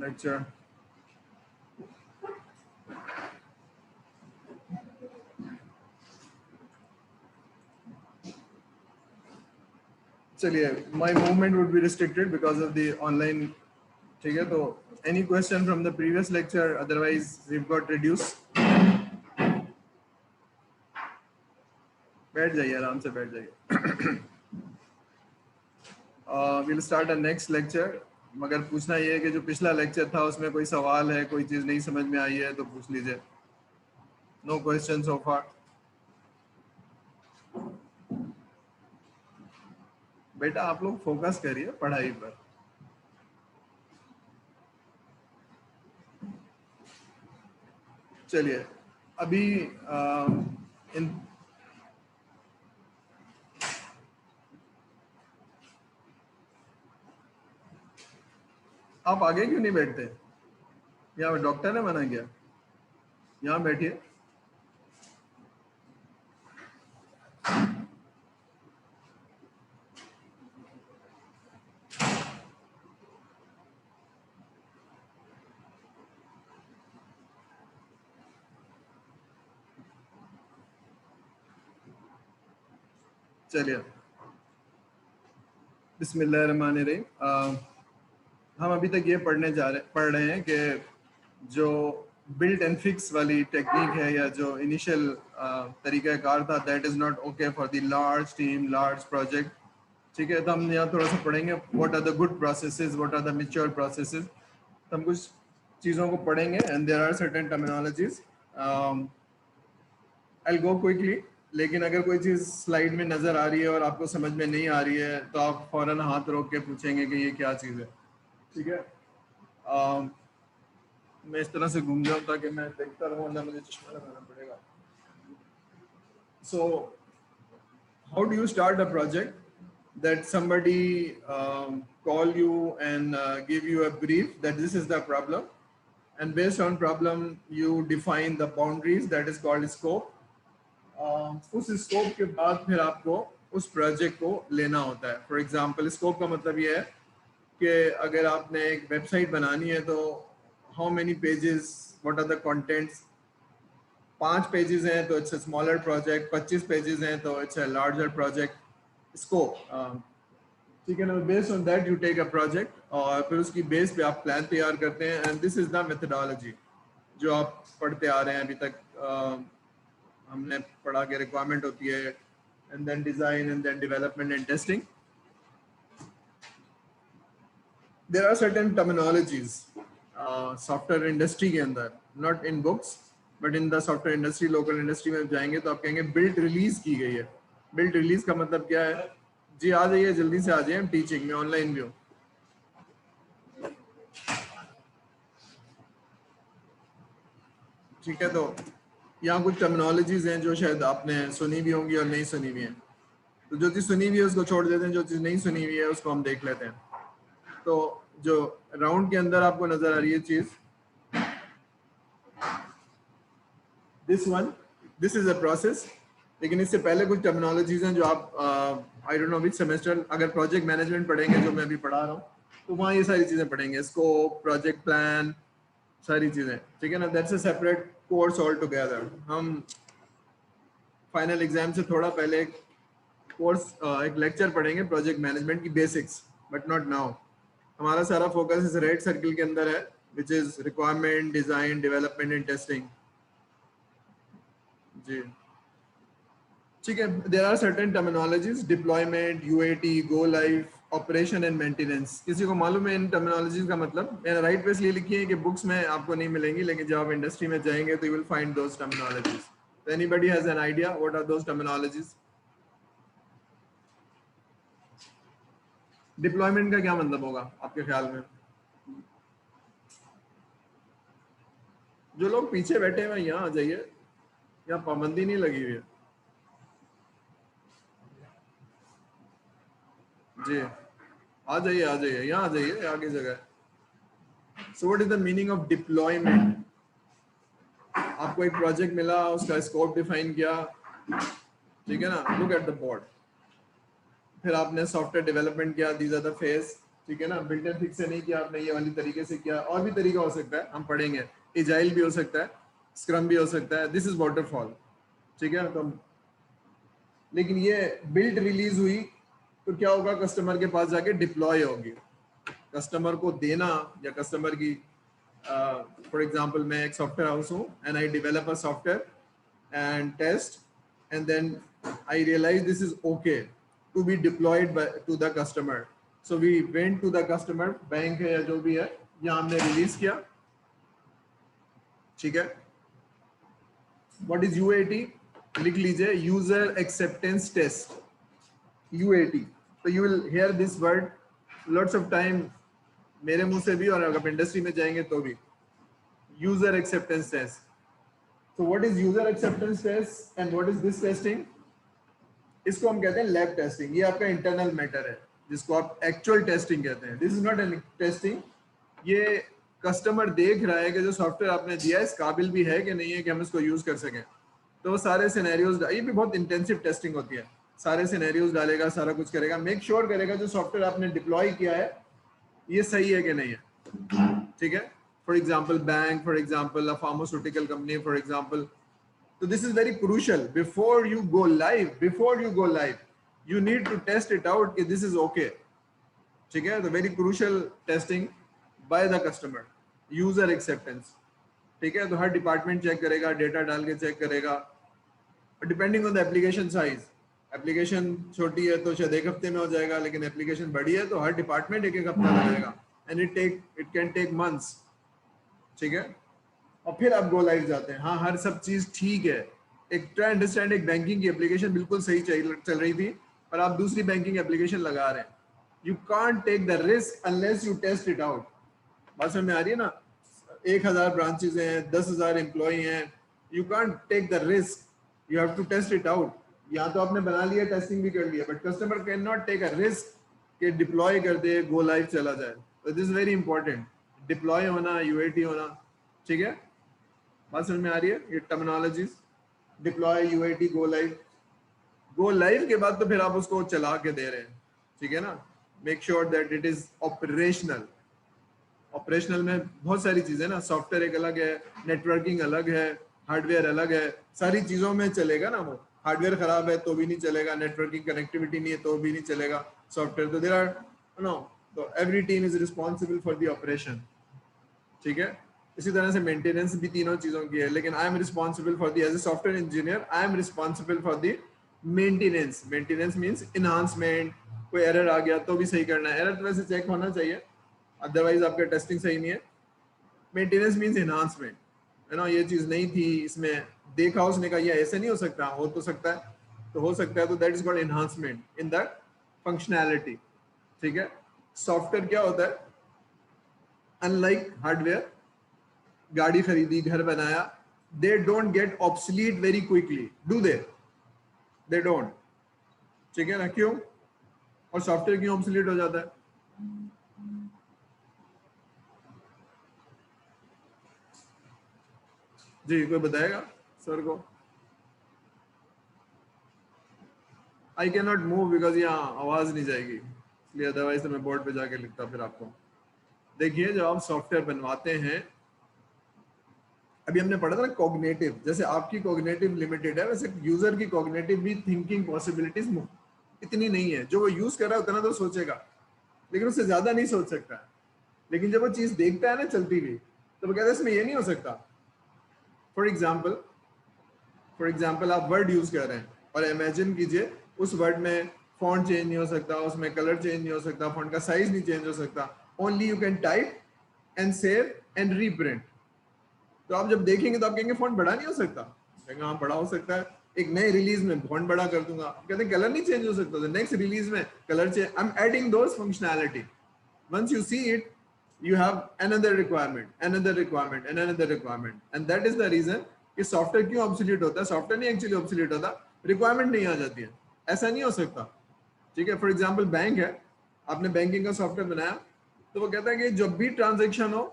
Lecture. चलिए, my movement would be restricted because of the online। ठीक है, तो any question from the previous lecture, otherwise we've got reduce। बैठ जाइए, आराम से बैठ जाइए। we'll start our next lecture। मगर पूछना ये है कि जो पिछला लेक्चर था उसमें कोई सवाल है, कोई चीज़ नहीं समझ में आई है तो पूछ लीजिए। नो क्वेश्चन सो फार। बेटा आप लोग फोकस करिए पढ़ाई पर। चलिए, अभी इन आप आगे क्यों नहीं बैठते? यहाँ डॉक्टर ने मना किया? यहाँ बैठिए। चलिए, बिस्मिल्लाहिर्रहमानिर्रहीम। हम अभी तक ये पढ़ रहे हैं कि जो बिल्ट एंड फिक्स वाली टेक्निक है या जो इनिशियल तरीक़ाकार था, that is not okay for the large team, large project. ठीक है, तो हम यहाँ थोड़ा सा पढ़ेंगे what are the good processes, what are the mature processes. तो हम कुछ चीज़ों को पढ़ेंगे and there are certain terminologies. I will go quickly, लेकिन अगर कोई चीज़ स्लाइड में नज़र आ रही है और आपको समझ में नहीं आ रही है तो आप फ़ौरन हाथ रोक के पूछेंगे कि ये क्या चीज़ है। ठीक है, मैं इस तरह से घूम जाऊँ ताकि मैं देखता रहूँ, वरना मुझे चश्मा लगाना पड़ेगा। सो how do you start a project that somebody call you and give you a brief that this is the problem, and based on problem you define the boundaries, that is called scope। उस scope के बाद फिर आपको उस project को लेना होता है। फॉर एग्जांपल, स्कोप का मतलब ये है कि अगर आपने एक वेबसाइट बनानी है तो how many pages, what are the contents. 5 pages हैं तो it's a smaller project, 25 pages हैं तो it's a larger project. Scope, ठीक है ना। Based on that you take a project और फिर उसकी बेस पे आप प्लान तैयार करते हैं, and this is the methodology जो आप पढ़ते आ रहे हैं अभी तक। हमने पढ़ा के रिक्वायरमेंट होती है, and then design, and then development and testing. There are certain terminologies software industry के अंदर, not in books but in the software industry, local industry में जाएंगे तो आप कहेंगे बिल्ट रिलीज की गई है। बिल्ट रिलीज का मतलब क्या है? जी आ जाइए, जल्दी से आ जाइए, हम टीचिंग में ऑनलाइन भी हूँ। ठीक है, तो यहाँ कुछ टर्मिनोलॉजीज हैं जो शायद आपने सुनी भी होंगी और नहीं सुनी भी हैं। तो जो चीज़ सुनी हुई है उसको छोड़ देते हैं, जो चीज़ नहीं सुनी हुई है उसको हम देख लेते हैं। तो जो राउंड के अंदर आपको नजर आ रही है चीज़, this one, this is a process. लेकिन इससे पहले कुछ टर्मिनोलॉजीज हैं जो आप I don't know which semester, अगर प्रोजेक्ट मैनेजमेंट पढ़ेंगे जो मैं अभी पढ़ा रहा हूँ तो वहाँ ये सारी चीज़ें पढ़ेंगे, स्कोप, प्रोजेक्ट प्लान, सारी चीज़ें। ठीक है ना, that's a separate course all together. हम फाइनल एग्जाम से थोड़ा पहले एक कोर्स, एक लेक्चर पढ़ेंगे प्रोजेक्ट मैनेजमेंट की बेसिक्स, बट नॉट नाउ। हमारा सारा फोकस इस रेड सर्किल के अंदर है, which is requirement, design, development and testing. जी ठीक है, there are certain terminologies, deployment, UAT, go live, operation and maintenance. किसी को मालूम है इन टर्मिनोलॉजीज का मतलब? मैंने राइट पे इसलिए लिखी है कि बुक्स में आपको नहीं मिलेंगी, लेकिन जब आप इंडस्ट्री में जाएंगे तो you will find those terminologies. तो anybody has an idea what are those terminologies? Deployment का क्या मतलब होगा आपके ख्याल में? जो लोग पीछे बैठे हुए हैं यहाँ आ जाइए, यहाँ पाबंदी नहीं लगी हुई है। जी आ जाइए, आ जाइए, यहाँ आ जाइए, आगे जगह है। So what is the meaning of deployment? आपको एक प्रोजेक्ट मिला, उसका स्कोप डिफाइन किया, ठीक है ना, लुक एट द बोर्ड। फिर आपने सॉफ्टवेयर डेवलपमेंट किया, दीज आर द फेज। ठीक है ना, बिल्ट इन फिक्स से नहीं किया आपने, ये वाली तरीके से किया, और भी तरीका हो सकता है, हम पढ़ेंगे, एजाइल भी हो सकता है, स्क्रम भी हो सकता है, दिस इज वाटरफॉल, ठीक है। तो लेकिन ये बिल्ट रिलीज हुई तो क्या होगा, कस्टमर के पास जाके डिप्लॉय होगी, कस्टमर को देना, या कस्टमर की फॉर एग्जांपल मैं एक सॉफ्टवेयर हाउस हूँ and I develop a software and test and then I realise this is okay to be deployed to the customer, so we went to the customer, bank है या जो भी है, यहाँ हमने रिलीज किया, ठीक है। व्हाट इज यूएटी, लिख लीजिए, user acceptance test, UAT. So you will hear this word lots of time, मेरे मुंह से भी, और अगर इंडस्ट्री में जाएंगे तो भी, user acceptance test. So what is user acceptance test and what is this testing? इसको हम कहते हैं लैब टेस्टिंग, ये आपका इंटरनल मैटर है जिसको आप एक्चुअल टेस्टिंग कहते हैं। This is not an testing, ये कस्टमर देख रहा है कि जो सॉफ्टवेयर आपने दिया है इस काबिल भी है कि नहीं है कि हम इसको यूज कर सकें, तो सारे सिनेरियोज, ये भी बहुत इंटेंसिव टेस्टिंग होती है, सारे सिनेरियोज डालेगा, सारा कुछ करेगा, मेक श्योर करेगा जो सॉफ्टवेयर आपने डिप्लॉय किया है ये सही है कि नहीं है, ठीक है। For example bank, for example a pharmaceutical company, for example, so this is very crucial. Before you go live, you need to test it out कि this is okay. ठीक है, तो very crucial testing by the customer, user acceptance. ठीक है, तो हर department check करेगा, data डाल के चेक करेगा, depending on the application size. Application छोटी है तो शायद एक हफ्ते में हो जाएगा, लेकिन एप्लीकेशन बड़ी है तो हर डिपार्टमेंट एक हफ्ता लगाएगा, and it can take months, ठीक है। और फिर आप गो लाइव जाते हैं, हाँ हर सब चीज ठीक है। एक ट्राई अंडरस्टैंड, एक बैंकिंग की एप्लीकेशन बिल्कुल सही चल रही थी और आप दूसरी बैंकिंग एप्लीकेशन लगा रहे हैं, you can't take the risk unless you test it out. बात समझ में आ रही है ना, 1000 ब्रांचेज हैं, 10,000 एम्प्लॉय हैं, you can't take the risk, you have to test it out. यहाँ तो आपने बना लिया, टेस्टिंग भी कर लिया, but customer can not take a risk कि डिप्लॉय कर दे, गो लाइव चला जाए। तो this is very important, deploy होना, यूएटी होना, ठीक है। बात समझ में आ रही है, ये terminologies, deploy, UAT, go live. Go live के बाद तो फिर आप उसको चला के दे रहे हैं, ठीक है ना। Make sure that it is operational. Operational में बहुत सारी चीजें ना, सॉफ्टवेयर एक अलग है, नेटवर्किंग अलग है, हार्डवेयर अलग है, सारी चीजों में चलेगा ना वो। हार्डवेयर खराब है तो भी नहीं चलेगा, नेटवर्किंग कनेक्टिविटी नहीं है तो भी नहीं चलेगा सॉफ्टवेयर। तो देयर आर नो, तो every team is responsible for the operation, ठीक है। इसी तरह से मेंटेनेंस भी तीनों चीजों की है, लेकिन I am responsible for the, as a software engineer I am responsible for the maintenance. Maintenance means enhancement, कोई एरर आ गया तो भी सही करना है, एरर तो वैसे चेक होना चाहिए, अदरवाइज आपका टेस्टिंग सही नहीं है। मेंटेनेंस मींस इनहांसमेंट, है ना, ये चीज नहीं थी इसमें, देखा उसने कहा ये ऐसे नहीं हो सकता, हो तो सकता है, तो हो सकता है, तो that is called enhancement in the functionality, ठीक है। सॉफ्टवेयर क्या होता है, अनलाइक हार्डवेयर, गाड़ी खरीदी, घर बनाया, they don't get obsolete very quickly, do they don't, ठीक है ना। क्यों, और सॉफ्टवेयर क्यों ऑब्सलीट हो जाता है? जी कोई बताएगा सर को? I can not move because यहाँ आवाज नहीं जाएगी, इसलिए अदरवाइज तो मैं बोर्ड पे जाके लिखता फिर आपको। देखिए जब आप सॉफ्टवेयर बनवाते हैं, अभी हमने पढ़ा था ना कॉग्निटिव, जैसे आपकी कॉग्निटिव लिमिटेड है, वैसे यूजर की कॉग्निटिव भी थिंकिंग पॉसिबिलिटीज इतनी नहीं है। जो वो यूज कर रहा है उतना तो सोचेगा, लेकिन उससे ज्यादा नहीं सोच सकता है। लेकिन जब वो चीज देखता है ना चलती हुई, तो वो कहता है इसमें ये नहीं हो सकता। फॉर एग्जाम्पल आप वर्ड यूज कर रहे हैं और इमेजिन कीजिए उस वर्ड में फॉन्ट चेंज नहीं हो सकता, उसमें कलर चेंज नहीं हो सकता, फॉन्ट का साइज नहीं चेंज हो सकता, only you can type and save and reprint. तो आप जब देखेंगे तो आप कहेंगे फॉन्ट बड़ा नहीं हो सकता, कहेंगे हाँ बड़ा हो सकता है, एक नए रिलीज में फॉन्ट बड़ा कर दूंगा, कहते हैं कलर नहीं चेंज हो सकता, तो नेक्स्ट रिलीज में colour change, I am adding those functionality. Once you see it, you have another requirement, another requirement and another requirement, and that is the reason कि सॉफ्टवेयर क्यों ऑब्सोल्यूट होता है। Software नहीं actually absolute होता, requirement नहीं आ जाती है, ऐसा नहीं हो सकता, ठीक है। फॉर एग्जांपल बैंक है, आपने बैंकिंग का सॉफ्टवेयर बनाया, तो वो कहता है कि जब भी ट्रांजैक्शन हो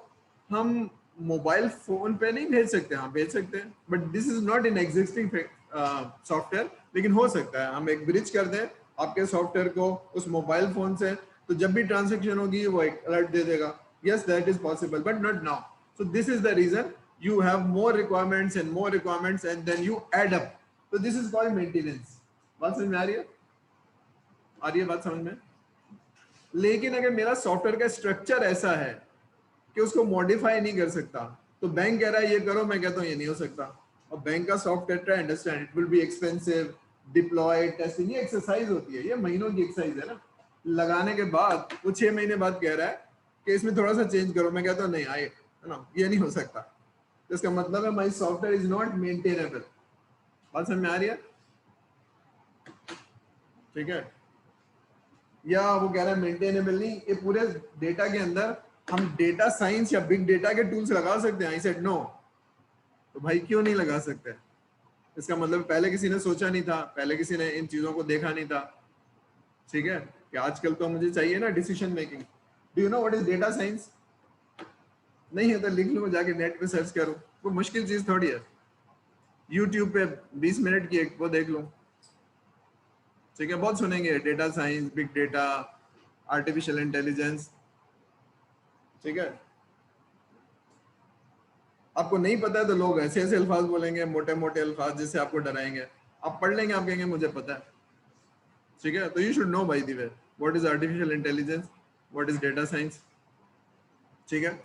हम मोबाइल फोन पे नहीं भेज सकते, हाँ भेज सकते हैं, but this is not in existing software, लेकिन हो सकता है हम एक ब्रिज कर दें आपके सॉफ्टवेयर को उस मोबाइल फोन से तो जब भी ट्रांजेक्शन होगी वो एक अलर्ट दे देगा, yes that is possible but not now. So this is the reason you have more requirements and then you add up. So this is called maintenance. बात समझ में आ रही है? आ रही है बात समझ में? लेकिन अगर मेरा सॉफ्टवेयर का स्ट्रक्चर ऐसा है कि उसको मॉडिफाई नहीं कर सकता, तो बैंक कह रहा है ये करो, मैं कहता हूँ ये नहीं हो सकता. और बैंक का software understand it will be expensive, deploy, testing, ये एक्सरसाइज होती है, ये महीनों की एक्सरसाइज है ना. लगाने के बाद वो 6 महीने बाद कह रहा है कि इसमें थोड़ा सा चेंज करो, मैं कहता हूँ नहीं आए ना, ये नहीं हो सकता. तो इसका मतलब है माई सॉफ्टवेयर इज नॉट मेंटेनेबल. बात समझ में आ रही है? ठीक है. या वो कह रहा है मेंटेनेबल नहीं, ये पूरे डेटा के अंदर हम डेटा साइंस या बिग डेटा के टूल्स लगा सकते हैं. I said no. तो भाई क्यों नहीं लगा सकते? इसका मतलब पहले किसी ने सोचा नहीं था, पहले किसी ने इन चीजों को देखा नहीं था. ठीक है, कि आजकल तो मुझे चाहिए ना decision making. Do you know what is data science? नहीं है तो लिख लूँ, जाके नेट पे सर्च करूँ, वो मुश्किल चीज थोड़ी है. यूट्यूब पे 20 मिनट की एक वो देख लूँ. ठीक है, बहुत सुनेंगे data science, big data, artificial intelligence. ठीक है, आपको नहीं पता है तो लोग ऐसे ऐसे अल्फाज बोलेंगे, मोटे मोटे अल्फाज जिससे आपको डराएंगे. आप पढ़ लेंगे, आप कहेंगे मुझे पता है. ठीक है, तो you should know by the way what is artificial intelligence, what is data science. ठीक है,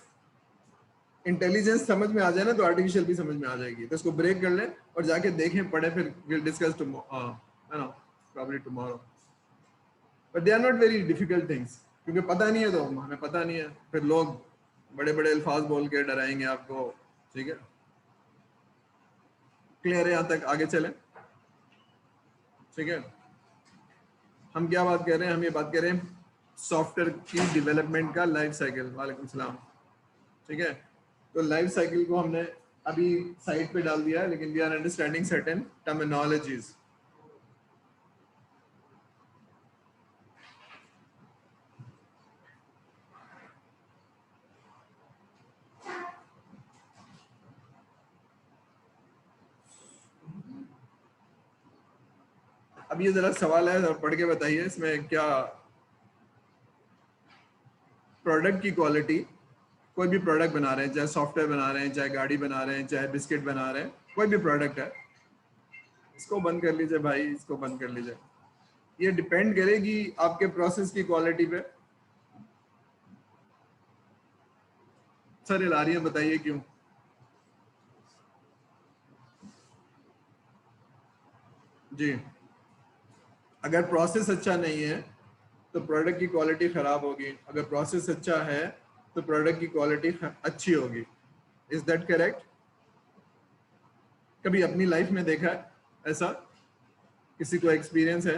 इंटेलिजेंस समझ में आ जाए ना तो आर्टिफिशियल भी समझ में आ जाएगी. तो इसको ब्रेक कर लें और जाके देखें, पढ़े, फिर will discuss probably tomorrow. But they are not very difficult things. क्योंकि पता नहीं है तो हमें पता नहीं है, फिर लोग बड़े बड़े अल्फाज बोल के डराएंगे आपको. ठीक है, क्लियर है यहाँ तक? आगे चलें. ठीक है, हम क्या बात कर रहे हैं? हम ये बात कर रहे हैं सॉफ्टवेयर की डेवलपमेंट का लाइफ साइकिल. वालेकुम सलाम. ठीक है, तो लाइफ साइकिल को हमने अभी साइड पे डाल दिया है, लेकिन we are understanding certain terminologies. अब ये जरा सवाल है, पढ़ के बताइए इसमें क्या. प्रोडक्ट की क्वालिटी, कोई भी प्रोडक्ट बना रहे हैं, चाहे सॉफ्टवेयर बना रहे हैं, चाहे गाड़ी बना रहे हैं, चाहे बिस्किट बना रहे हैं, कोई भी प्रोडक्ट है. इसको बंद कर लीजिए भाई, इसको बंद कर लीजिए. ये डिपेंड करेगी आपके प्रोसेस की क्वालिटी पे. सर हिला रही है, बताइए क्यों? जी, अगर प्रोसेस अच्छा नहीं है तो प्रोडक्ट की क्वालिटी खराब होगी. अगर प्रोसेस अच्छा है तो प्रोडक्ट की क्वालिटी अच्छी होगी. Is that correct? कभी अपनी लाइफ में देखा है ऐसा? किसी को एक्सपीरियंस है?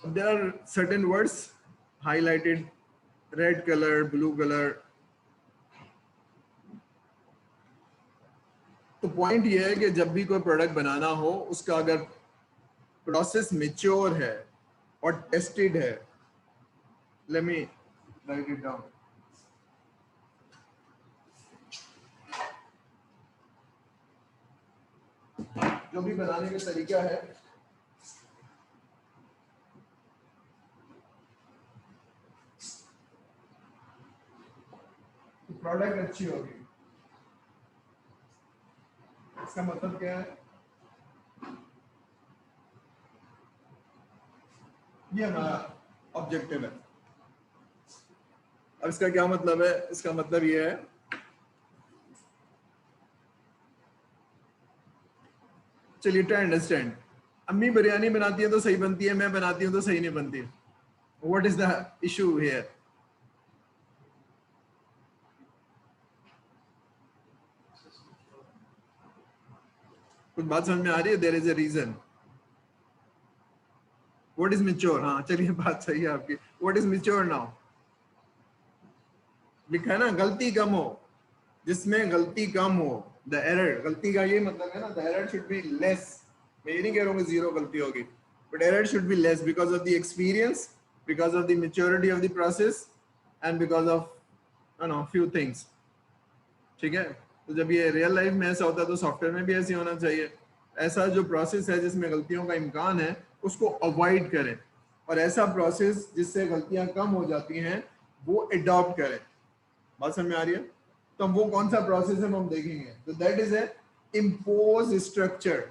There are certain words highlighted, red color, blue color. तो पॉइंट ये है कि जब भी कोई प्रोडक्ट बनाना हो, उसका अगर प्रोसेस मेच्योर है और टेस्टेड है. Let me right it down. जो भी बनाने का तरीका है, प्रोडक्ट अच्छी होगी. इसका मतलब क्या है? ये हमारा ऑब्जेक्टिव है. अब इसका क्या मतलब है? इसका मतलब ये है, चलिए ट्राई अंडरस्टैंड. अम्मी बिरयानी बनाती है तो सही बनती है, मैं बनाती हूँ तो सही नहीं बनती. What is the issue here? कुछ बात समझ में आ रही है? There is a reason. What is mature? हाँ चलिए, बात सही है आपकी. What is mature now? लिखा है ना, गलती कम हो. जिसमें गलती कम हो, द एरर, गलती का ये मतलब है ना, the error should be less. मैं ये नहीं कह रहा हूँ कि जीरो गलती होगी, but error should be less because of the experience, because of the maturity of the process, and because of few things. ठीक है, तो जब ये रियल लाइफ में ऐसा होता है तो सॉफ्टवेयर में भी ऐसे होना चाहिए। ऐसा जो प्रोसेस है जिसमें गलतियों का इम्कान है उसको अवॉइड करें, और ऐसा प्रोसेस जिससे गलतियां कम हो जाती हैं वो अडॉप्ट करें। बात समझ में आ रही है? तो वो कौन सा प्रोसेस है वो हम देखेंगे। तो that is a impose structure.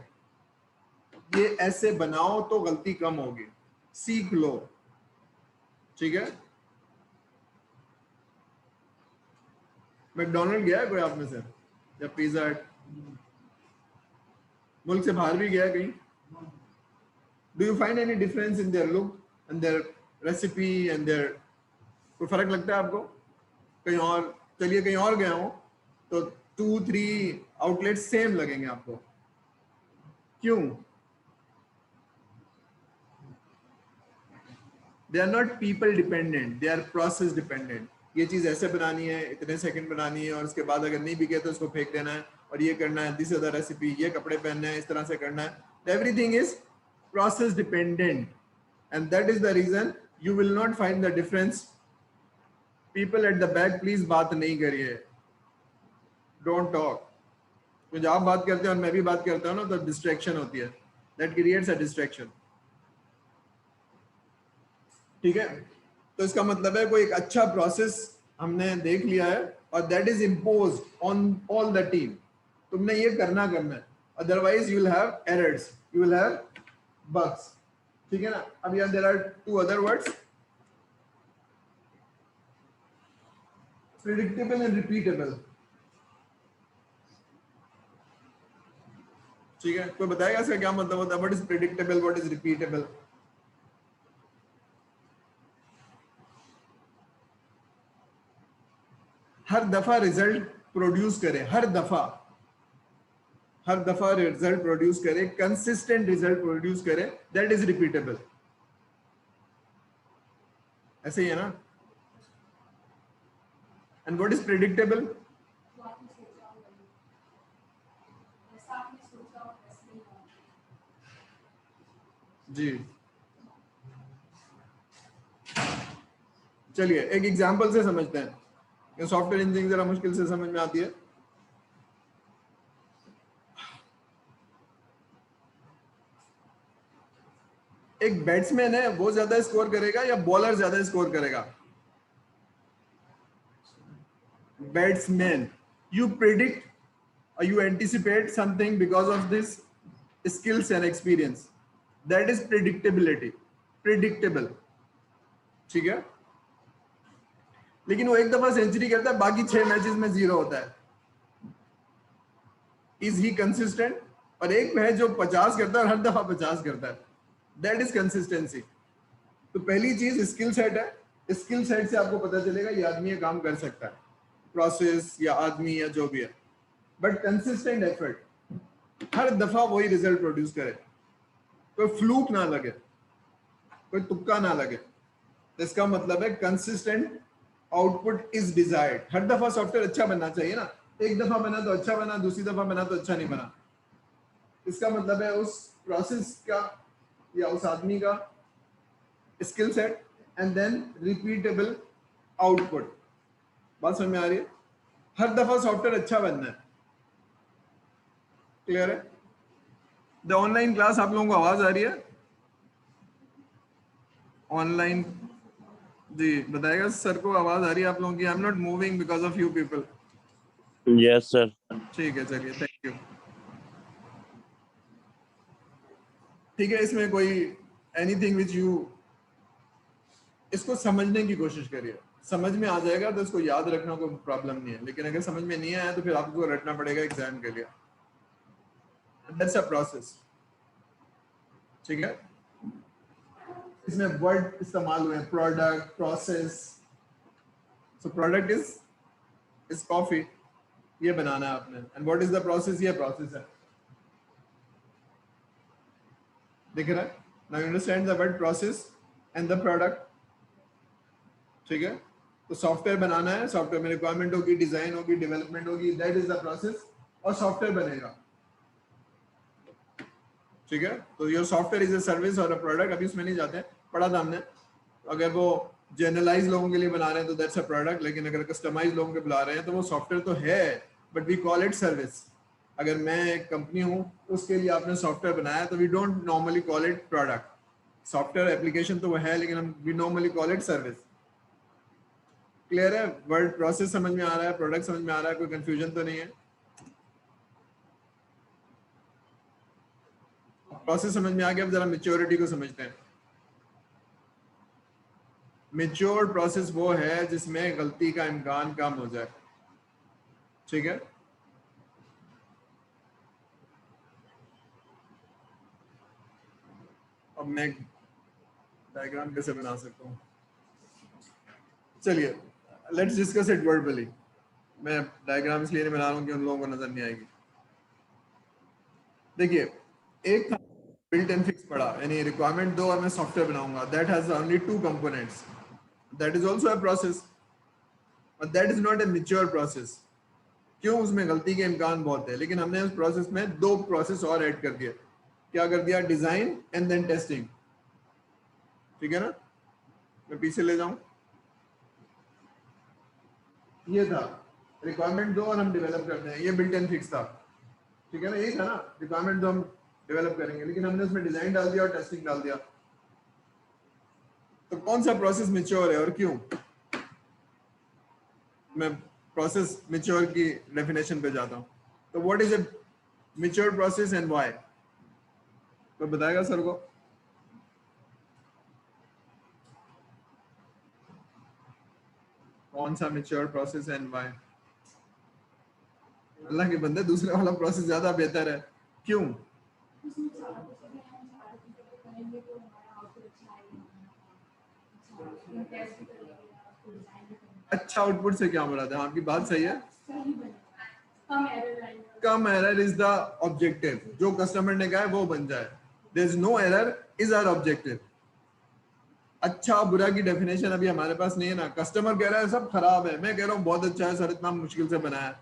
ये ऐसे बनाओ तो गलती कम होगी, सीख लो। ठीक है, मैकडोनल्ड गया है कोई आप में से, या पिज्जा हट? मुल्क से बाहर भी गया है कहीं? Do you find any difference in their look and their recipe and their, कोई फर्क लगता है आपको? कहीं और चलिए, कहीं और गया हो तो 2-3 आउटलेट सेम लगेंगे आपको, क्यों? They are not people dependent, they are process dependent. ये चीज ऐसे बनानी है, इतने सेकंड बनानी है, और उसके बाद अगर नहीं बिके तो उसको फेंक देना है, और ये करना है, दिस इज द रेसिपी, ये कपड़े पहनने हैं, इस तरह से करना है। Everything is process dependent, and that is the reason you will not find the difference. People at the back please बात नहीं करिए, डोंट टॉक। तो जब आप बात करते हैं और मैं भी बात करता हूँ ना तो डिस्ट्रैक्शन होती है, दैट क्रिएट्स अ डिस्ट्रैक्शन। ठीक है, तो इसका मतलब है कोई एक अच्छा प्रोसेस हमने देख लिया है, और that is imposed on all the team. तुमने ये करना है, otherwise you will have errors, you will have bugs. ठीक है ना? अब यहाँ there are 2 other words, predictable and repeatable. ठीक है, कोई बताएगा इसका क्या मतलब होता है? What is predictable, what is repeatable? हर दफा रिजल्ट प्रोड्यूस करे, हर दफा रिजल्ट प्रोड्यूस करे, कंसिस्टेंट रिजल्ट प्रोड्यूस करे, दैट इज रिपीटेबल। ऐसे ही है ना? And what is predictable? जी, चलिए एक एग्जांपल से समझते हैं। सॉफ्टवेयर इंजीनियरिंग जरा मुश्किल से समझ में आती है। एक बैट्समैन है, वो ज्यादा स्कोर करेगा या बॉलर ज्यादा स्कोर करेगा? Batsman, you predict or you anticipate something because of this skills and experience, that is predictability, predictable। ठीक है, लेकिन वो एक दफा सेंचुरी करता है, बाकी 6 मैचेस में 0 होता है, इज ही कंसिस्टेंट? और एक है जो 50 करता है और हर दफा 50 करता है, दैट इज कंसिस्टेंसी। तो पहली चीज स्किल सेट है, स्किल सेट से आपको पता चलेगा ये आदमी ये काम कर सकता है, प्रोसेस या आदमी या जो भी है। बट कंसिस्टेंट एफर्ट, हर दफा वही रिजल्ट प्रोड्यूस करे, कोई फ्लूक ना लगे, कोई तुक्का ना लगे। तो इसका मतलब है कंसिस्टेंट आउटपुट इज डिजायर्ड। हर दफा सॉफ्टवेयर अच्छा बनना चाहिए ना, एक दफा बना तो अच्छा बना, दूसरी दफा बना तो अच्छा नहीं बना। इसका मतलब है उस प्रोसेस का या उस आदमी का skill set, and then repeatable output. बात समझ में आ रही है? हर दफा सॉफ्टवेयर अच्छा बनना है। क्लियर है? द ऑनलाइन क्लास, आप लोगों को आवाज आ रही है? ऑनलाइन जी बताएगा सर को आवाज आ रही है आप लोगों की? I am not moving because of you people. Yes sir. ठीक है, चलिए, थैंक यू। ठीक है, इसमें कोई एनीथिंग विच यू, इसको समझने की कोशिश करिए, समझ में आ जाएगा तो इसको याद रखना कोई प्रॉब्लम नहीं है, लेकिन अगर समझ में नहीं आया तो फिर आपको रटना पड़ेगा एग्जाम के लिए। That's a process. ठीक है, इसमें वर्ड इस्तेमाल हुए, product, process. So product is coffee, ये बनाना है आपने, and what is the process? ये प्रोसेस है, दिख रहा है? Now understand the word process and the product. ठीक है, तो सॉफ्टवेयर बनाना है, सॉफ्टवेयर में रिक्वायरमेंट होगी, डिजाइन होगी, डेवलपमेंट होगी, दैट इज द प्रोसेस, और सॉफ्टवेयर बनेगा। ठीक है, तो your software is a service और अ प्रोडक्ट। अभी उसमें नहीं जाते हैं, पढ़ा था हमने। अगर वो जनरलाइज लोगों के लिए बना रहे हैं तो दैट्स अ प्रोडक्ट, लेकिन अगर कस्टमाइज लोगों के बुला रहे हैं तो वो सॉफ्टवेयर तो है, but we call it service. अगर मैं एक कंपनी हूँ उसके लिए आपने सॉफ्टवेयर बनाया तो we don't normally call it product. Software application तो वो है, लेकिन हम we normally call it service. Clear है? वर्ड प्रोसेस समझ में आ रहा है, प्रोडक्ट समझ में आ रहा है, कोई कंफ्यूजन तो नहीं है? प्रोसेस समझ में आ गया। अब जरा मेच्योरिटी को समझते हैं। मेच्योर प्रोसेस वो है जिसमें गलती का इम्कान कम हो जाए। ठीक है? अब मैं डायग्राम कैसे बना सकता हूँ? चलिए लेट्स डिस्कस इट वर्बली। मैं डायग्राम इसलिए नहीं बना रहा हूँ कि उन लोगों को नजर नहीं आएगी। देखिए, एक था बिल्ट इन फिक्स पड़ा, यानी रिक्वायरमेंट दो और मैं सॉफ्टवेयर बनाऊंगा। That has only two components. That is also a process, but that is not A mature process. क्यों? उसमें गलती के इम्कान बहुत है, लेकिन हमने उस प्रोसेस में दो प्रोसेस और ऐड कर दिया। क्या कर दिया? Design and then testing. ठीक है ना? मैं पीछे ले जाऊं। ये था रिक्वायरमेंट दो और हम डेवलप करते हैं, ये बिल्ट इन फिक्स था। ठीक है ना? यही था ना, रिक्वायरमेंट दो हम डेवलप करेंगे, लेकिन हमने उसमें डिजाइन डाल दिया और टेस्टिंग डाल दिया। तो कौन सा प्रोसेस मैच्योर है और क्यों? मैं प्रोसेस मैच्योर की डेफिनेशन पे जाता हूँ। तो what is a mature process and why? तो बताएगा सर को? कौन सा मैच्योर प्रोसेस एंड व्हाई? अल्लाह के बंदे, दूसरे वाला प्रोसेस ज्यादा बेहतर है। क्यों? अच्छा आउटपुट से क्या मुराद है? आपकी बात सही है। कम एरर इज द ऑब्जेक्टिव। जो कस्टमर ने कहा है वो बन जाए। There is no error is our objective. अच्छा बुरा की डेफिनेशन अभी हमारे पास नहीं है ना। कस्टमर कह रहा है सब खराब है, मैं कह रहा हूँ बहुत अच्छा है सर, इतना मुश्किल से बनाया है।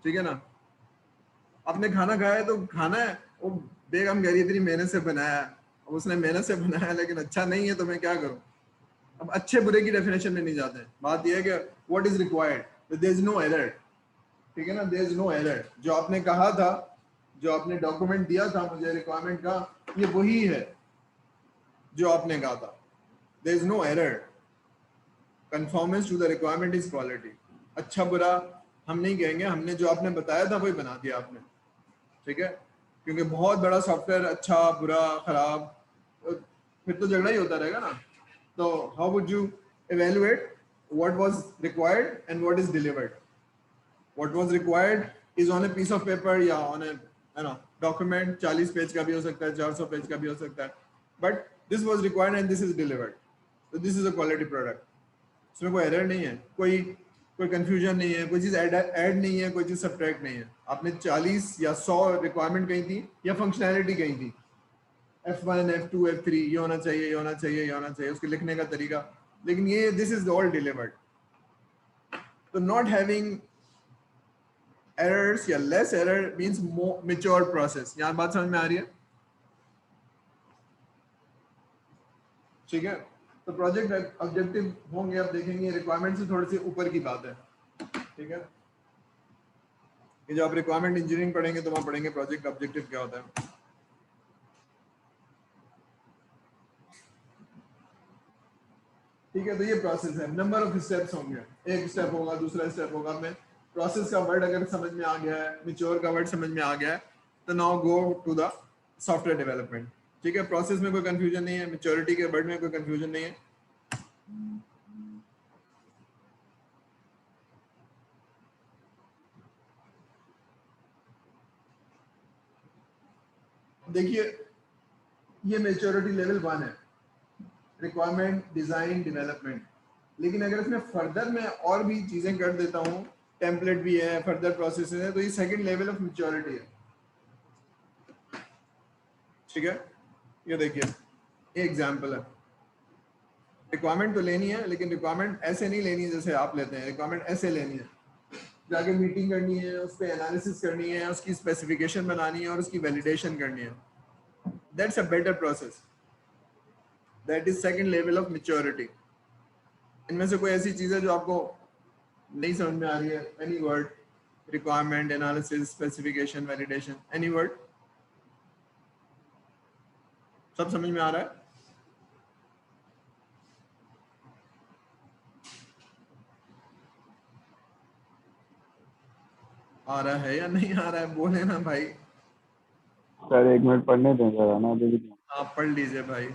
ठीक है ना? आपने खाना खाया है तो खाना है, वो बेगम कह रही है इतनी मेहनत से बनाया है, अब उसने मेहनत से बनाया लेकिन अच्छा नहीं है तो मैं क्या करूँ? अब अच्छे बुरे की डेफिनेशन में नहीं जाते हैं। बात यह है कि what is required, there is no error. ठीक है ना? There is no error. जो आपने कहा था, जो आपने डॉक्यूमेंट दिया था मुझे रिक्वायरमेंट का, ये वही है जो आपने कहा था। There is no error. Conformance to the requirement is quality. अच्छा बुरा हम नहीं कहेंगे, हमने जो आपने बताया था वही बना दिया आपने। ठीक है? क्योंकि बहुत बड़ा सॉफ्टवेयर अच्छा बुरा खराब, फिर तो झगड़ा ही होता रहेगा ना। तो how would you evaluate what was required and what is delivered? What was required is on a piece of paper या on a document, 40 पेज का भी हो सकता है, 400 पेज का भी हो सकता है, but this was required and this is delivered, so this is a quality product। इसमें कोई एरर नहीं है, कोई कोई कंफ्यूजन नहीं है, कोई चीज़ ऐड नहीं है, कोई चीज़ सब्ट्रैक्ट नहीं है। आपने 40 या 100 रिक्वायरमेंट कही थी या फंक्शनैलिटी कही थी, F1 F2 F3 ये होना चाहिए, ये होना चाहिए, ये होना चाहिए, उसके लिखने का तरीका, लेकिन ये दिस इज ऑल डिलीवर्ड। तो नॉट हैविंग एरर्स या less error means mature process. यहाँ बात समझ में आ रही है? ठीक है? तो प्रोजेक्ट ऑब्जेक्टिव होंगे, अब देखेंगे रिक्वायरमेंट से थोड़ी सी ऊपर की बात है। ठीक है? कि जब आप रिक्वायरमेंट इंजीनियरिंग पढ़ेंगे तो वहां पढ़ेंगे प्रोजेक्ट ऑब्जेक्टिव क्या होता है। ठीक है? तो ये प्रोसेस है, नंबर ऑफ स्टेप्स होंगे, एक स्टेप होगा, दूसरा स्टेप होगा। मैं प्रोसेस का वर्ड अगर समझ में आ गया है, मैच्योर का वर्ड समझ में आ गया है, तो now go to the software development. ठीक है? प्रोसेस में कोई कंफ्यूजन नहीं है, मैच्योरिटी के वर्ड में कोई कंफ्यूजन नहीं है। देखिए, ये मैच्योरिटी लेवल 1 है, रिक्वायरमेंट डिजाइन डेवलपमेंट। लेकिन अगर इसमें फर्दर मैं और भी चीजें कर देता हूँ, टेम्पलेट भी है, फर्दर प्रोसेस है, तो ये सेकंड लेवल ऑफ मैच्योरिटी है। ठीक है? ये देखिए, ये एग्जांपल है। रिक्वायरमेंट तो लेनी है, लेकिन रिक्वायरमेंट ऐसे नहीं लेनी है जैसे आप लेते हैं। रिक्वायरमेंट ऐसे लेनी है, जाके मीटिंग करनी है, उस पर एनालिसिस करनी है, उसकी स्पेसिफिकेशन बनानी है और उसकी वैलिडेशन करनी है। That's a better process. That is second level of maturity. इनमें से कोई ऐसी चीज है जो आपको नहीं समझ में आ रही है? Any word requirement analysis, specification, validation. Any word? सब समझ में आ रहा है? आ रहा है या नहीं आ रहा है? बोले ना भाई। सर 1 मिनट पढ़ने दें जरा ना अभी। आप पढ़ लीजिए भाई।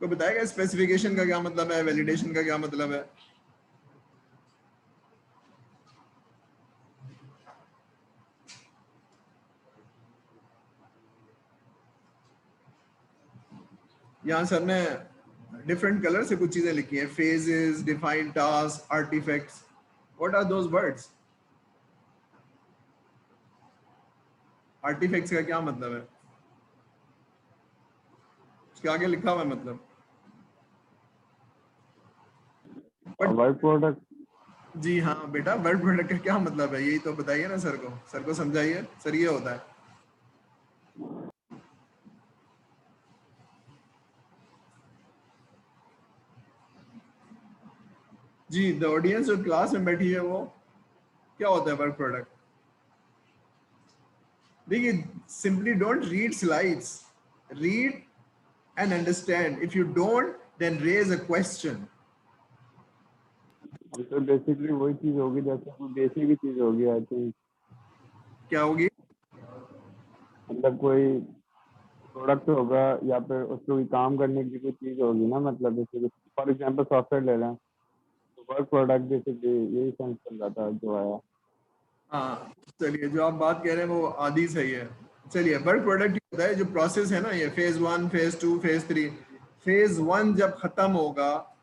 तो बताएगा स्पेसिफिकेशन का क्या मतलब है, वैलिडेशन का क्या मतलब है? यहाँ सर ने डिफरेंट कलर से कुछ चीजें लिखी है, phases, defined task, artifacts. What are those words? Artifacts का क्या मतलब है? उसके आगे लिखा हुआ है मतलब वर्क प्रोडक्ट। जी हाँ बेटा, वर्ड प्रोडक्ट का क्या मतलब है, यही तो बताइए ना सर को समझाइए सर, ये होता है. जी, द ऑडियंस जो क्लास में बैठी है वो क्या होता है वर्क प्रोडक्ट? देखिए, simply don't read slides, read and understand. If you don't then raise a question. तो बेसिकली वही चीज होगी जैसे कोई बेसिक ही चीज होगी आई थिंक। क्या होगी? मतलब कोई प्रोडक्ट होगा या फिर उसको कोई काम करने की कोई चीज होगी ना, मतलब जैसे फॉर एग्जांपल सॉफ्टवेयर ले लें तो वर्क प्रोडक्ट बेसिकली यही सेंस चल रहा था जो आया। हाँ चलिए, जो आप बात कह रहे हैं वो आधी सही है. चलिए, वर्क प्रोडक्ट होता है जो प्रोसेस है ना, ये फेज 1, फेज 2, फेज 3. फेज 1 जब खत्म होगा,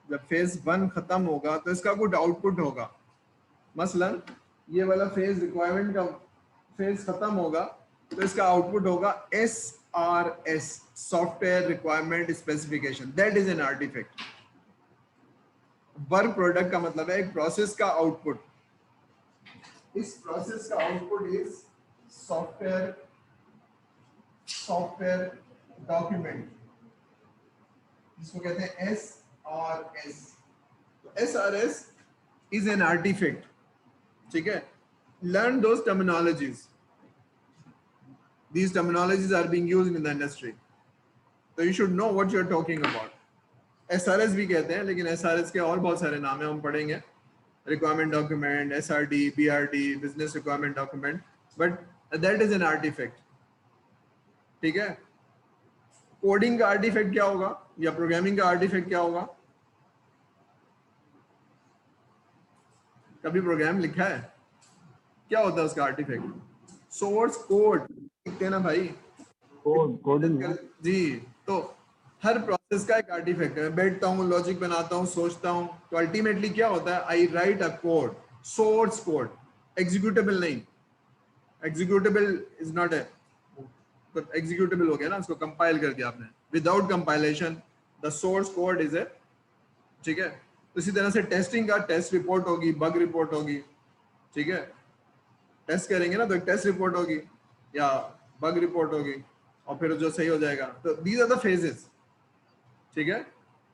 जब फेज 1 खत्म होगा तो इसका कुछ आउटपुट होगा. मसलन ये वाला फेज रिक्वायरमेंट का फेज खत्म होगा तो इसका आउटपुट होगा SRS, software requirement specification. That is an artifact. Work product का मतलब है एक प्रोसेस का आउटपुट. इस प्रोसेस का output is software software document, जिसको कहते हैं SRS. SRS is an artifact. ठीक है, learn those terminologies. These terminologies are being used in the industry, so you should know what you're talking about. SRS भी कहते हैं, लेकिन SRS के और बहुत सारे नाम हैं, हम पढ़ेंगे. Requirement document, SRD, BRD, business requirement document, but that is an artifact. ठीक है. कोडिंग का आर्टिफैक्ट क्या होगा, या प्रोग्रामिंग का आर्टिफैक्ट क्या होगा? कभी प्रोग्राम लिखा है? क्या होता है उसका आर्टिफैक्ट? सोर्स कोड लिखते हैं ना भाई. कोडिंग है। जी, तो हर प्रोसेस का एक आर्टिफैक्ट है. बैठता हूँ, लॉजिक बनाता हूँ, सोचता हूँ, तो अल्टीमेटली क्या होता है? I write a code, source code. Executable नहीं, एग्जीक्यूटेबल इज नॉट ए, तो एग्जीक्यूटेबल हो गया ना, उसको कंपाइल कर दिया आपने. Without compilation the source code is a. ठीक है. तो इसी तरह से टेस्टिंग का टेस्ट रिपोर्ट होगी, बग रिपोर्ट होगी. ठीक है, टेस्ट करेंगे ना तो एक टेस्ट रिपोर्ट होगी या बग रिपोर्ट होगी, और फिर जो सही हो जाएगा. तो दीज आर द फेजेस. ठीक है.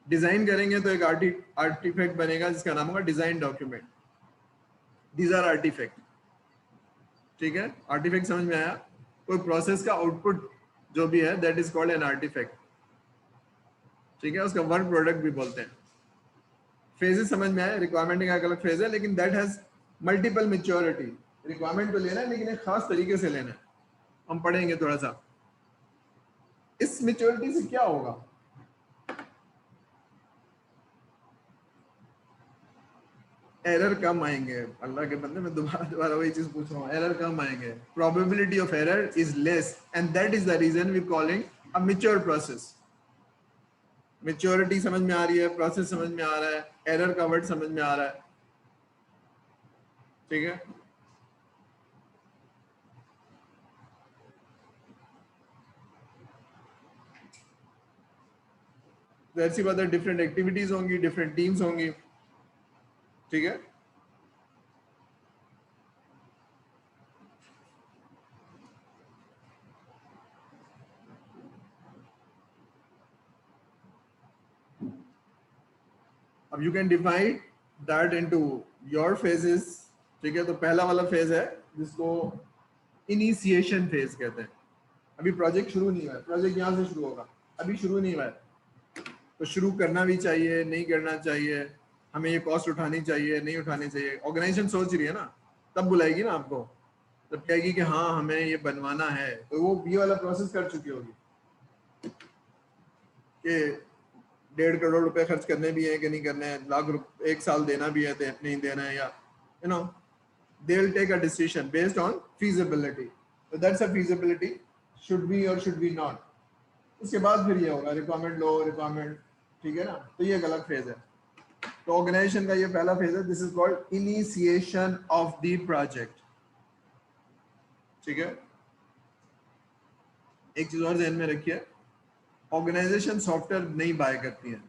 डिजाइन करेंगे तो एक आर्टिफैक्ट बनेगा जिसका नाम होगा design document. These are artifact. ठीक है, आर्टिफैक्ट समझ में आया? कोई प्रोसेस का आउटपुट जो भी है that is called an artifact. ठीक है, उसका वर्क प्रोडक्ट भी बोलते हैं. फेजेस समझ में आया? रिक्वायरमेंट का एक अलग फेज है, लेकिन that has multiple maturity. Requirement तो लेना है, लेकिन एक खास तरीके से लेना है. हम पढ़ेंगे थोड़ा सा. इस मैच्योरिटी से क्या होगा? एरर कम आएंगे. अल्लाह के बंदे, मैं दोबारा वही चीज पूछ रहा हूँ. एरर कम आएंगे. Probability of error is less, and that is the reason we calling a mature process. Maturity समझ में आ रही है, प्रोसेस समझ में आ रहा है, एरर का वर्ड समझ में आ रहा है. ठीक है. तो ऐसी बात है, डिफरेंट एक्टिविटीज होंगी, डिफरेंट टीम्स होंगी. ठीक है. अब you can divide that into your phases, ठीक है। तो पहला वाला फेज है जिसको इनिशिएशन फेज कहते हैं। अभी प्रोजेक्ट शुरू नहीं हुआ है, प्रोजेक्ट यहाँ से शुरू होगा, अभी शुरू नहीं हुआ है, तो शुरू करना भी चाहिए, नहीं करना चाहिए, हमें ये कॉस्ट उठानी चाहिए, नहीं उठानी चाहिए। ऑर्गेनाइजेशन सोच रही है ना, तब बुलाएगी ना आपको, तब कहेगी कि हाँ हमें ये बनवाना है, तो वो ये वाला प्रोसेस कर चुकी होगी कि 1.5 करोड़ रुपए खर्च करने भी है कि नहीं करने हैं, लाख रुपए एक साल देना भी है, नहीं देना है, या you know they will take a decision based on feasibility. तो that's a feasibility, should be और शुड बी नॉट। उसके बाद फिर ये होगा रिक्वायरमेंट लो, रिक्वायरमेंट, ठीक है ना। तो ये एक अलग फेज है। तो ऑर्गेनाइजेशन का ये पहला फेज है, this is called initiation of the project, ठीक है। एक चीज और ध्यान में रखिए, ऑर्गेनाइजेशन सॉफ्टवेयर नहीं बाय करती है,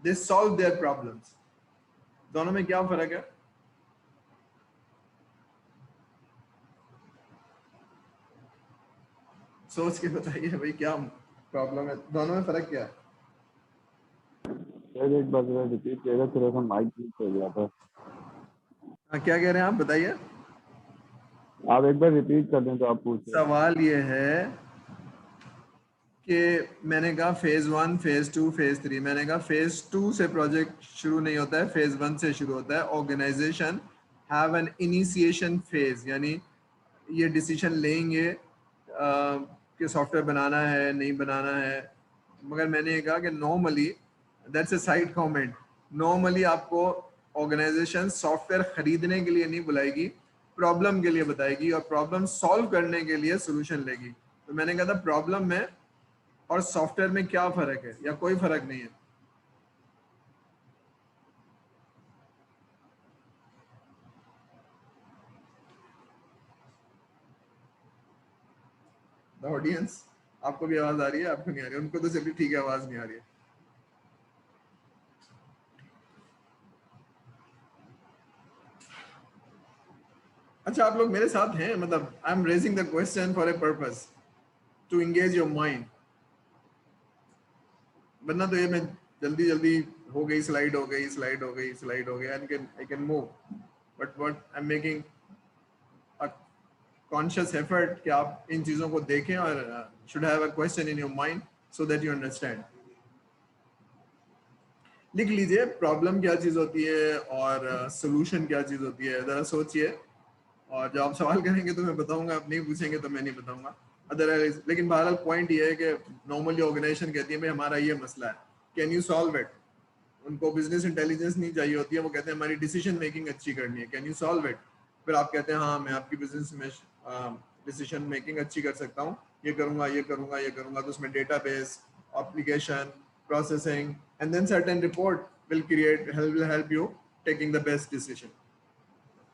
दे सॉल्व देयर प्रॉब्लम्स। दोनों में क्या फर्क है? सोच के बताइए भाई, क्या प्रॉब्लम है, दोनों में फर्क क्या है? सर एक बार जरा रिपीट करिएगा, थोड़ा सा माइक वीक हो गया था। हाँ, क्या कह रहे हैं आप, बताइए। आप एक बार रिपीट कर दें तो आप पूछ रहे थे। सवाल ये है कि मैंने कहा फेज 1, फेज 2, फेज 3। मैंने कहा फेज 2 से प्रोजेक्ट शुरू नहीं होता है, फेज 1 से शुरू होता है। Organization have an initiation phase, यानी ये डिसीजन लेंगे कि सॉफ्टवेयर बनाना है नहीं बनाना है। मगर मैंने ये कहा कि normally that's a side comment, normally आपको ऑर्गेनाइजेशन सॉफ्टवेयर खरीदने के लिए नहीं बुलाएगी, प्रॉब्लम के लिए बताएगी और प्रॉब्लम सॉल्व करने के लिए सोल्यूशन लेगी। तो मैंने कहा था प्रॉब्लम में और सॉफ्टवेयर में क्या फर्क है, या कोई फर्क नहीं है? द ऑडियंस, आपको भी आवाज आ रही है? आपको नहीं आ रही? उनको तो चलिए ठीक है, आवाज नहीं आ रही है। अच्छा, आप लोग मेरे साथ हैं, मतलब I am raising the question for a purpose to engage your mind, वरना तो ये मैं जल्दी जल्दी हो गई, स्लाइड हो गई, स्लाइड हो गई, स्लाइड हो गई, I can move, but what I am making a conscious effort कि आप इन चीजों को देखें और should have a question in your mind so that you understand. लिख लीजिए प्रॉब्लम क्या चीज होती है और सोल्यूशन क्या चीज होती है, जरा सोचिए, और जब आप सवाल करेंगे तो मैं बताऊंगा, आप नहीं पूछेंगे तो मैं नहीं बताऊंगा अदरवाइज। लेकिन बहरहाल पॉइंट ये है कि नॉर्मली ऑर्गेनाइजेशन कहती है भाई हमारा ये मसला है, कैन यू सॉल्व इट। उनको बिजनेस इंटेलिजेंस नहीं चाहिए होती है, वो कहते हैं हमारी डिसीजन मेकिंग अच्छी करनी है, कैन यू सॉल्व इट। फिर आप कहते हैं हाँ मैं आपकी बिजनेस में डिसीजन मेकिंग अच्छी कर सकता हूँ, ये करूंगा, ये करूंगा, ये करूंगा। तो उसमें database, application, processing and then certain report will help you taking the best decision,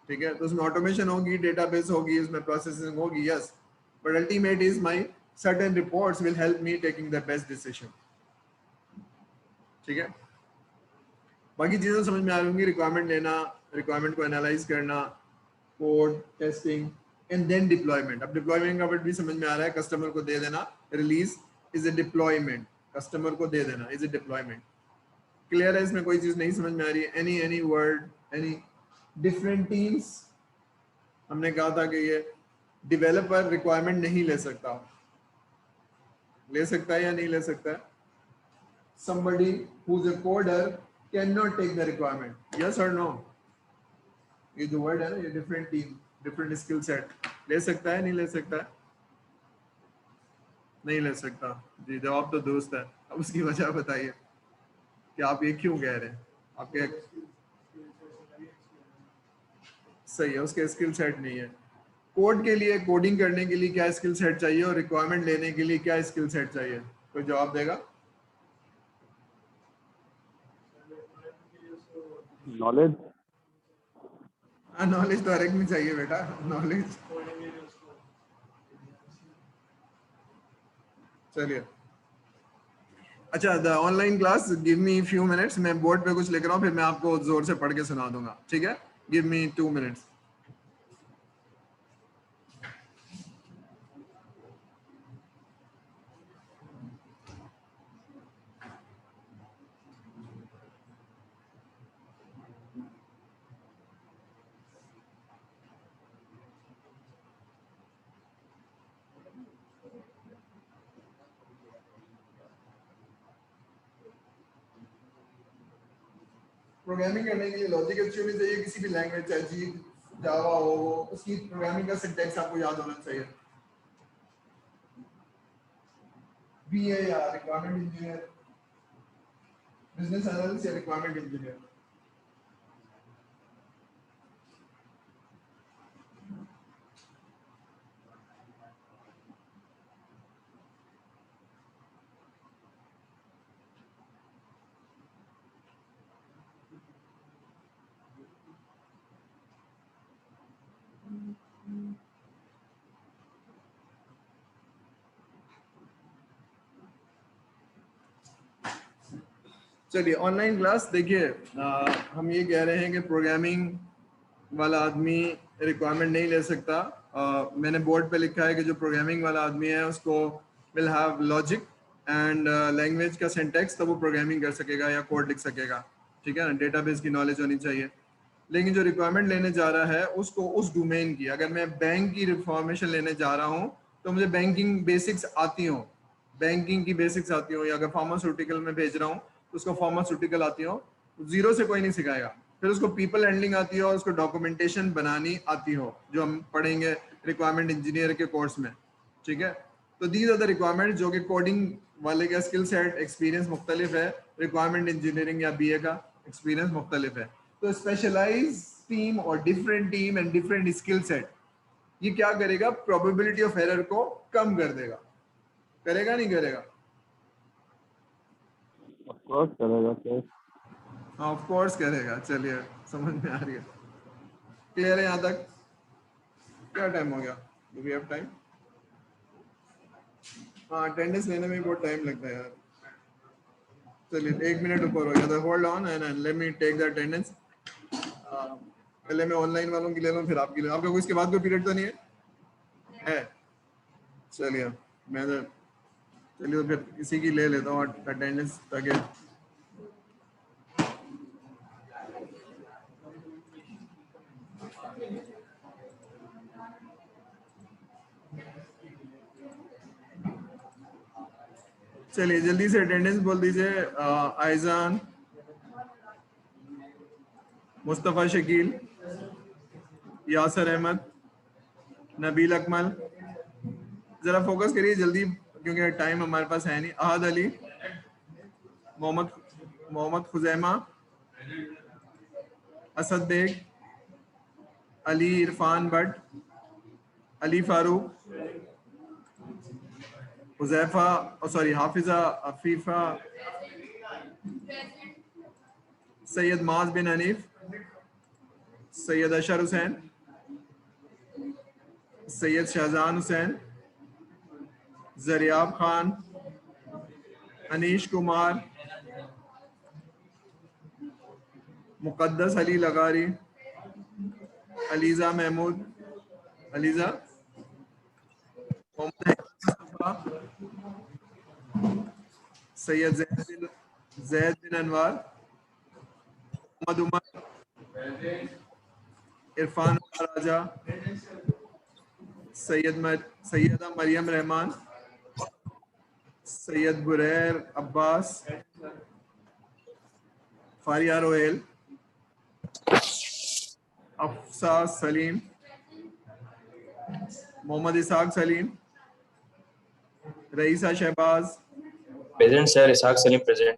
ठीक है। तो उसमें ऑटोमेशन होगी, डेटाबेस होगी, उसमें प्रोसेसिंग होगी, yes, but ultimate is my certain reports will help me taking the best decision, ठीक है। बाकी चीजें समझ में आ रही होंगी, रिक्वायरमेंट लेना, रिक्वायरमेंट को एनालाइज करना, code testing and then deployment. अब डिप्लॉयमेंट का वर्ड भी समझ में आ रहा है, कस्टमर को दे देना, release is a deployment, customer को दे देना इज ए डिप्लॉयमेंट। क्लियर है? इसमें कोई चीज नहीं समझ में आ रही है? Any word, any different teams. हमने कहा था कि ये डेवलपर रिक्वायरमेंट नहीं ले सकता, ले सकता है या नहीं ले सकता है? somebody who's a coder cannot take the requirement, yes or no? ये जो वर्ड है ना, ये different team, different skill set, ले सकता है नहीं ले सकता है? नहीं ले सकता जी, जवाब तो दुरुस्त है। अब उसकी वजह बताइए कि आप ये क्यों कह रहे हैं? आपके सही है, उसके स्किल सेट नहीं है। कोड के लिए, कोडिंग करने के लिए क्या स्किल सेट चाहिए और रिक्वायरमेंट लेने के लिए क्या स्किल सेट चाहिए? कोई जवाब देगा? नॉलेज। हाँ, नॉलेज तो हर एक में चाहिए बेटा, नॉलेज। चलिए, अच्छा, the online class, give me few minutes, मैं बोर्ड पे कुछ लिख रहा हूँ, फिर मैं आपको जोर से पढ़ के सुना दूंगा, ठीक है? Give me 2 minutes. प्रोग्रामिंग करने के लिए लॉजिक अच्छी होनी चाहिए, किसी भी लैंग्वेज, चाहे जी जावा हो, उसकी प्रोग्रामिंग का सिंटैक्स आपको याद होना चाहिए। बीए या रिक्वायरमेंट इंजीनियर, बिजनेस एनालिस्ट या रिक्वायरमेंट इंजीनियर। चलिए ऑनलाइन क्लास देखिए, हम ये कह रहे हैं कि प्रोग्रामिंग वाला आदमी रिक्वायरमेंट नहीं ले सकता। मैंने बोर्ड पे लिखा है कि जो प्रोग्रामिंग वाला आदमी है उसको will have logic and language का सिंटैक्स, तो वो प्रोग्रामिंग कर सकेगा या कोड लिख सकेगा, ठीक है ना। डेटाबेस की नॉलेज होनी चाहिए। लेकिन जो रिक्वायरमेंट लेने जा रहा है उसको उस डोमेन की, अगर मैं बैंक की इंफॉर्मेशन लेने जा रहा हूँ तो मुझे बैंकिंग बेसिक्स आती हो, बैंकिंग की बेसिक्स आती हो, या अगर फार्मास्यूटिकल में भेज रहा हूँ तो उसको फार्मास्यूटिकल आती हो, जीरो से कोई नहीं सिखाएगा। फिर उसको पीपल हैंडलिंग आती हो, उसको डॉक्यूमेंटेशन बनानी आती हो, जो हम पढ़ेंगे रिक्वायरमेंट इंजीनियर के कोर्स में, ठीक है। तो दीज आर द रिक्वायरमेंट, जो कि कोडिंग वाले का स्किल सेट एक्सपीरियंस मुख्तलिफ है, रिक्वायरमेंट इंजीनियरिंग या बीए का एक्सपीरियंस मुख्तलिफ है। तो स्पेशलाइज टीम और different team and different skill set, ये क्या करेगा, प्रोबेबिलिटी ऑफ एरर को कम कर देगा। करेगा नहीं करेगा? ऑफ कोर्स करेगा सर। हाँ ऑफ कोर्स करेगा। चलिए समझ में आ रही है, क्लियर है यहाँ तक? क्या टाइम हो गया? Do we have time? हाँ अटेंडेंस लेने में बहुत टाइम लगता है यार। चलिए 1 मिनट ऊपर हो गया था, hold on and let me take the attendance. पहले मैं ऑनलाइन वालों की ले लूँ फिर आपकी ले। आपका कोई इसके बाद कोई पीरियड तो नहीं है? चलिए मैं तो, चलिए फिर इसी की ले लेता हूँ अटेंडेंस ताकि चलिए जल्दी से अटेंडेंस बोल दीजिए। आइजान, मुस्तफ़ा शकील, यासर अहमद, नबील अकमल, जरा फोकस करिए जल्दी क्योंकि टाइम हमारे पास है नहीं। Ahad Ali, Mohammad Khuzaima, Asad Baig, Ali Irfan Bhatt, Ali Farooq, Huzaifa, sorry Hafiza Afifa, Syed Maaz bin Hanif, Syed Ashar Hussain, Syed Shahjahan Hussain, Zaryab Khan, Anish Kumar, Muqaddas Ali Lagari, Aliza Mahmood, Aliza, Mohammad Mustafa, Syed Zaid bin Anwar, Mohammad Umar, Irfan Raja, Syeda Maryam Rehman, Syed Burair Abbas, Faria Rohail, Afsa Saleem, Mohammad Ishaq Saleem, Raisa Shahbaz. Present sir, Ishaq Saleem present.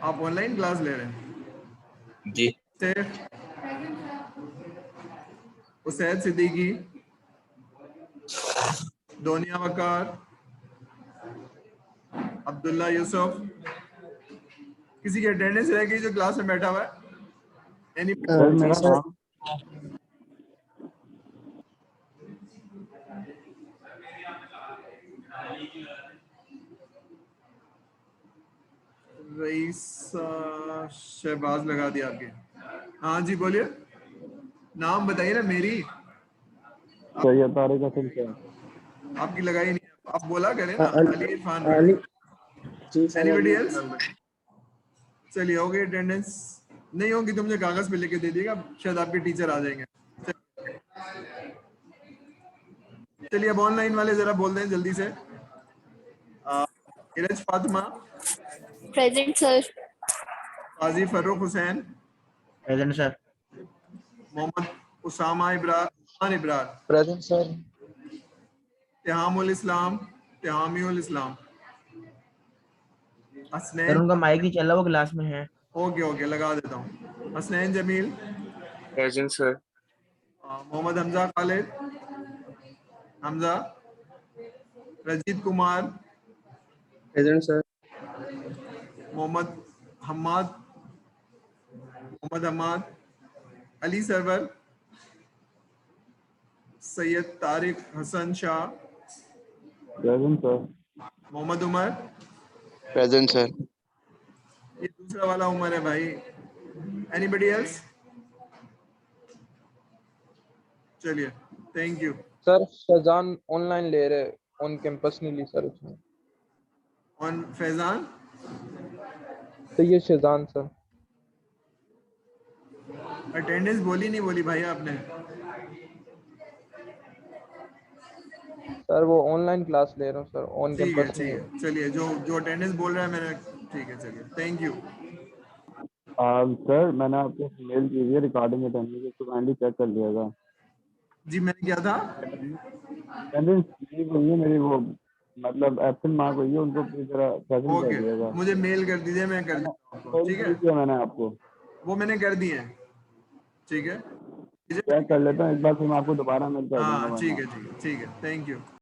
आप ऑनलाइन क्लास ले रहे हैं? जी। उसैद सिद्दीकी, दोनिया वकार, अब्दुल्ला यूसुफ। किसी की अटेंडेंस रह गई जो क्लास में बैठा हुआ है? एनी? सर मेरा नाम रईसा शहबाज लगा दिया आपके। हाँ जी बोलिए, नाम बताइए ना। मेरी सैयद तारिक हसन सर। आपकी लगाई नहीं, आप बोला करें ना। अली इरफान। Anybody else? चलिए हो गई अटेंडेंस। नहीं होगी तो मुझे कागज पे लेके दे दिएगा, शायद आपके टीचर आ जाएंगे। चलिए अब ऑनलाइन वाले जरा बोल दें जल्दी से। Iraj Fatima, present sir. Qazi Farrukh Hussain, present sir. Mohammad Usama Ibrar. Present sir. Tihamul Islam, Tihamiul Islam. Sir Hasnain, उनका माइक नहीं चल रहा, वो क्लास में है। ओके ओके लगा देता हूँ। Hasnain Jamil, present sir. Mohammad Hamza Khalid, Hamza. Rajit Kumar, present sir. Mohammad Hammad, Ali Sarwar, Syed Tariq Hasan Shah, present sir. Mohammad Umar. Present sir. ये दूसरा वाला उमर है भाई। Anybody else? चलिए, thank you. Sir Shahzan online ले रहे, ऑन कैंपस नहीं ली सर उसने। ऑन फैजान, तो ये शहजान सर। अटेंडेंस बोली नहीं बोली भाई आपने? सर वो ऑनलाइन क्लास ले रहा हूँ सर, ऑन ठीक है कैंपस नहीं है। चलिए, जो जो अटेंडेंस बोल रहा है मैंने, ठीक है चलिए, थैंक यू। सर मैंने आपको मेल की है रिकॉर्डिंग अटेंडेंस, उसको काइंडली चेक कर लिएगा। जी मैंने क्या था? अटेंडेंस लीव हुई है मेरी, वो मतलब एब्सेंट मार्क हुई है, उनको प्लीज जरा प्रेजेंट कर ओके, दिएगा। मुझे मेल कर दीजिए, मैं कर देता हूँ आपको, ठीक है? किया मैंने आपको, वो मैंने कर दिए हैं, ठीक है? चेक कर लेता हूँ एक बार, फिर मैं आपको दोबारा मेल कर दूंगा हाँ वरना। ठीक है, थैंक यू।